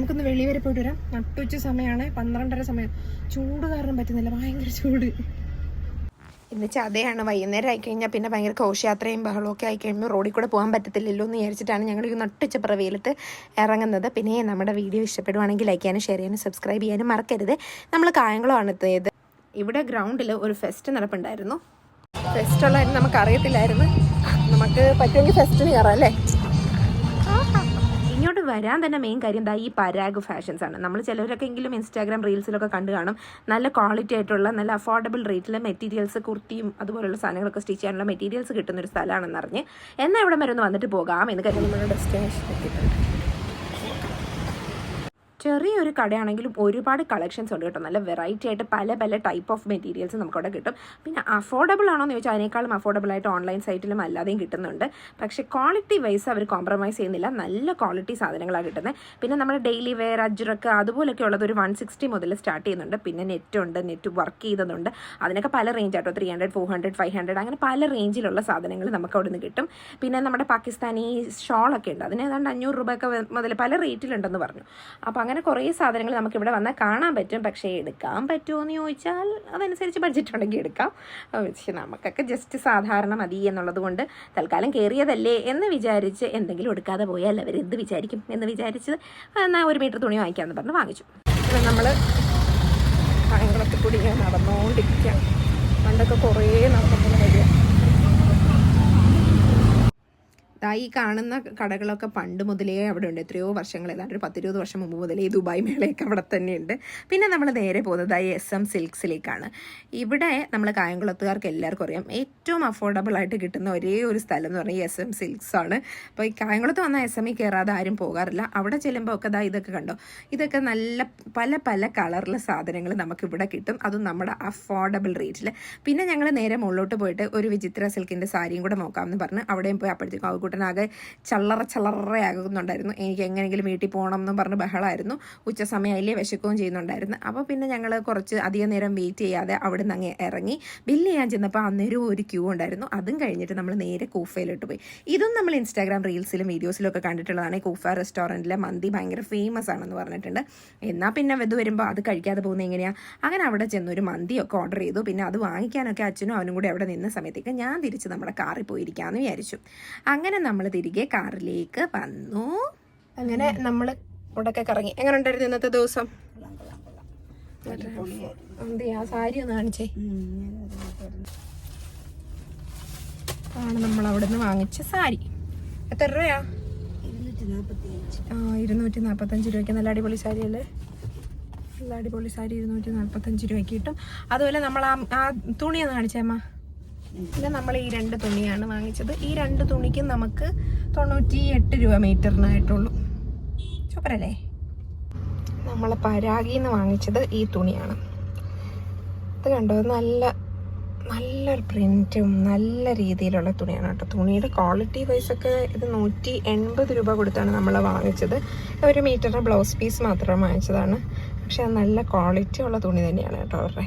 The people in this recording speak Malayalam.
നമുക്കൊന്ന് വെളി വരെ പോയിട്ട് വരാം. നട്ടുച്ച സമയമാണ്, 12:30 സമയം. ചൂട് കാരണം പറ്റുന്നില്ല, ഭയങ്കര ചൂട്. ഇന്ന് ചതയാണ്. വൈകുന്നേരം ആയിക്കഴിഞ്ഞാൽ പിന്നെ ഭയങ്കര ഘോഷയാത്രയും ബഹളമൊക്കെ ആയിക്കഴിയുമ്പോൾ റോഡിൽ കൂടെ പോകാൻ പറ്റത്തില്ലല്ലോ എന്ന് വിചാരിച്ചിട്ടാണ് ഞങ്ങൾ ഈ നട്ടുച്ച വെയിലത്ത് ഇറങ്ങുന്നത്. പിന്നെ നമ്മുടെ വീഡിയോ ഇഷ്ടപ്പെടുവാണെങ്കിൽ ലൈക്ക് ചെയ്യാനും ഷെയർ ചെയ്യാനും സബ്സ്ക്രൈബ് ചെയ്യാനും മറക്കരുത്. നമ്മൾ കായംകുളമാണ് എത്തിയത്. ഇവിടെ ഗ്രൗണ്ടിൽ ഒരു ഫെസ്റ്റ് നടപ്പുണ്ടായിരുന്നു. ഫെസ്റ്റ് ഉള്ളതായിരുന്നു നമുക്കറിയത്തില്ലായിരുന്നു. നമുക്ക് പറ്റുമെങ്കിൽ ഫെസ്റ്റിന് കയറാം അല്ലേ. ഇങ്ങോട്ട് വരാൻ തന്നെ മെയിൻ കാര്യം ഈ പരാഗ് ഫാഷൻസ് ആണ്. നമ്മൾ ചിലവരൊക്കെ എങ്കിലും ഇൻസ്റ്റാഗ്രാം റീൽസിലൊക്കെ കണ്ടു കാണും. നല്ല ക്വാളിറ്റി ആയിട്ടുള്ള നല്ല അഫോർഡബിൾ റേറ്റിൽ മെറ്റീരിയൽസ്, കുർത്തിയും അതുപോലുള്ള സാധനങ്ങളൊക്കെ സ്റ്റിച്ച് ചെയ്യാനുള്ള മെറ്റീരിയൽസ് കിട്ടുന്ന ഒരു സ്ഥലമാണെന്ന് അറിഞ്ഞ് എന്നാൽ ഇവിടെ വരെ ഒന്ന് വന്നിട്ട് പോകാം എന്ന് കരുതി നമ്മുടെ ഡെസ്റ്റിനേഷൻ എത്തിയിട്ടുണ്ട്. ചെറിയൊരു കടയാണെങ്കിലും ഒരുപാട് കളക്ഷൻസ് ഉണ്ട് കേട്ടോ. നല്ല വെറൈറ്റി ആയിട്ട് പല പല ടൈപ്പ് ഓഫ് മെറ്റീരിയൽസ് നമുക്കവിടെ കിട്ടും. പിന്നെ അഫോർഡബിൾ ആണോ എന്ന് ചോദിച്ചാൽ അതിനേക്കാളും അഫോർഡബിൾ ആയിട്ട് ഓൺലൈൻ സൈറ്റിലും അല്ലാതെയും കിട്ടുന്നുണ്ട്. പക്ഷേ ക്വാളിറ്റി വൈസ് അവർ കോംപ്രമൈസ് ചെയ്യുന്നില്ല. നല്ല ക്വാളിറ്റി സാധനങ്ങളാണ് കിട്ടുന്നത്. പിന്നെ നമ്മുടെ ഡെയിലി വെയർ, അജ്രക്ക് അതുപോലൊക്കെ ഉള്ളത് ഒരു 160 മുതൽ സ്റ്റാർട്ട് ചെയ്യുന്നുണ്ട്. പിന്നെ നെറ്റ് വർക്ക് ചെയ്തതുണ്ട്. അതിനൊക്കെ പല റേഞ്ച് ആട്ടോ, 300, 400, 500 അങ്ങനെ പല റേഞ്ചിലുള്ള സാധനങ്ങൾ നമുക്ക് അവിടെ നിന്ന് കിട്ടും. പിന്നെ നമ്മുടെ പാകിസ്ഥാനി ഷോളൊക്കെ ഉണ്ട്. അതിന് ഏതാണ്ട് 500 രൂപയൊക്കെ മുതൽ പല റേറ്റിലുണ്ടെന്ന് പറഞ്ഞു. അപ്പോൾ അങ്ങനെ കുറേ സാധനങ്ങൾ നമുക്കിവിടെ വന്നാൽ കാണാൻ പറ്റും. പക്ഷേ എടുക്കാൻ പറ്റുമോ എന്ന് ചോദിച്ചാൽ അതനുസരിച്ച് ബഡ്ജറ്റ് ഉണ്ടെങ്കിൽ എടുക്കാം. പക്ഷേ നമുക്കൊക്കെ ജസ്റ്റ് സാധാരണ മതി എന്നുള്ളത് കൊണ്ട് തൽക്കാലം കയറിയതല്ലേ എന്ന് വിചാരിച്ച് എന്തെങ്കിലും എടുക്കാതെ പോയാൽ അവരെന്ത് വിചാരിക്കും എന്ന് വിചാരിച്ച് എന്നാൽ 1 മീറ്റർ തുണി വാങ്ങിക്കാമെന്ന് പറഞ്ഞ് വാങ്ങിച്ചു. പിന്നെ നമ്മൾ കായംകുളത്തിൽ കൂടി ഇങ്ങനെ നടന്നുകൊണ്ടിരിക്കുക. പണ്ടൊക്കെ കുറേ നടന്നു വരിക. ഈ കാണുന്ന കടകളൊക്കെ പണ്ട് മുതലേ അവിടെ ഉണ്ട്. എത്രയോ വർഷങ്ങൾ, ഏതാണ്ട് ഒരു 10-20 വർഷം മുമ്പ് മുതലേ ഈ ദുബായ് മേളയൊക്കെ അവിടെ തന്നെയുണ്ട്. പിന്നെ നമ്മൾ നേരെ പോകുന്നത് SM സിൽക്സിലേക്കാണ്. ഇവിടെ നമ്മൾ കായംകുളത്തുകാർക്ക് എല്ലാവർക്കും അറിയാം, ഏറ്റവും അഫോർഡബിൾ ആയിട്ട് കിട്ടുന്ന ഒരേ ഒരു സ്ഥലം എന്ന് പറഞ്ഞാൽ SM സിൽക്സ് ആണ്. അപ്പോൾ ഈ കായംകുളത്ത് വന്നാൽ SM കയറാതെ ആരും പോകാറില്ല. അവിടെ ചെല്ലുമ്പോൾ ഒക്കെ ഇതൊക്കെ കണ്ടോ, ഇതൊക്കെ നല്ല പല പല കളറിലെ സാധനങ്ങൾ നമുക്കിവിടെ കിട്ടും. അതും നമ്മുടെ അഫോർഡബിൾ റേറ്റിൽ. പിന്നെ ഞങ്ങൾ നേരെ മുകളിലോട്ട് പോയിട്ട് ഒരു വിചിത്ര സിൽക്കിൻ്റെ സാരിയും കൂടെ നോക്കാമെന്ന് പറഞ്ഞ് അവിടെയും പോയി അപ്പോഴത്തേക്കും കുട്ടനാകെ ചള്ളറയാകുന്നുണ്ടായിരുന്നു. എനിക്ക് എങ്ങനെയെങ്കിലും വീട്ടിൽ പോകണം എന്നും പറഞ്ഞ് ബഹളമായിരുന്നു. ഉച്ച സമയമായില്ലേ, വിശക്കുകയും ചെയ്യുന്നുണ്ടായിരുന്നു. അപ്പോൾ പിന്നെ ഞങ്ങൾ കുറച്ച് അധികം നേരം വെയിറ്റ് ചെയ്യാതെ അവിടെ നിന്ന് അങ്ങ് ഇറങ്ങി. ബില്ല് ചെയ്യാൻ ചെന്നപ്പോൾ അന്നേരം ഒരു ക്യൂ ഉണ്ടായിരുന്നു. അതും കഴിഞ്ഞിട്ട് നമ്മൾ നേരെ കൂഫയിലോട്ട് പോയി. ഇതും നമ്മൾ ഇൻസ്റ്റാഗ്രാം റീൽസിലും വീഡിയോസിലും ഒക്കെ കണ്ടിട്ടുള്ളതാണ്. കൂഫ റെസ്റ്റോറൻറ്റിലെ മന്തി ഭയങ്കര ഫേമസ് ആണെന്ന് പറഞ്ഞിട്ടുണ്ട്. എന്നാൽ പിന്നെ ഇത് വരുമ്പോൾ അത് കഴിക്കാതെ പോകുന്നത് എങ്ങനെയാണ്? അങ്ങനെ അവിടെ ചെന്നൊരു മന്തിയൊക്കെ ഓർഡർ ചെയ്തു. പിന്നെ അത് വാങ്ങിക്കാനൊക്കെ അച്ഛനും അവനും കൂടി അവിടെ നിന്ന സമയത്തേക്ക് ഞാൻ തിരിച്ച് നമ്മുടെ കാറിൽ പോയിരിക്കാമെന്ന് വിചാരിച്ചു. അങ്ങനെ നമ്മൾ തിരികെ കാറിലേക്ക് വന്നു. അങ്ങനെ നമ്മൾ ഇവിടെയൊക്കെ കറങ്ങി. എങ്ങനെ ഉണ്ടായിരുന്നു ഇന്നത്തെ ദിവസം? ആ സാരി ഒന്ന് കാണിച്ചേ. ആണ് നമ്മൾ അവിടെ നിന്ന് വാങ്ങിച്ച സാരി. എത്ര രൂപയാ? 245 രൂപയ്ക്ക്. നല്ല അടിപൊളി സാരി അല്ലേ? നല്ല അടിപൊളി സാരി 245 രൂപയ്ക്ക് കിട്ടും. അതുപോലെ നമ്മൾ ആ തുണിയൊന്ന് കാണിച്ചേ അമ്മ. പിന്നെ നമ്മൾ ഈ 2 തുണിയാണ് വാങ്ങിച്ചത്. ഈ 2 തുണിക്കും നമുക്ക് 98 രൂപ മീറ്ററിനായിട്ടുള്ളൂ. സൂപ്പറല്ലേ? നമ്മൾ പരാഗിൽ നിന്ന് വാങ്ങിച്ചത് ഈ തുണിയാണ്. ഇത് കണ്ടോ, നല്ലൊരു പ്രിൻറ്റും നല്ല രീതിയിലുള്ള തുണിയാണ് കേട്ടോ. തുണിയുടെ ക്വാളിറ്റി വൈസൊക്കെ ഇത് 180 രൂപ കൊടുത്താണ് നമ്മൾ വാങ്ങിച്ചത്. 1 മീറ്ററിന് ബ്ലൗസ് പീസ് മാത്രം വാങ്ങിച്ചതാണ്. പക്ഷെ അത് നല്ല ക്വാളിറ്റി ഉള്ള തുണി തന്നെയാണ് കേട്ടോ അവരുടെ.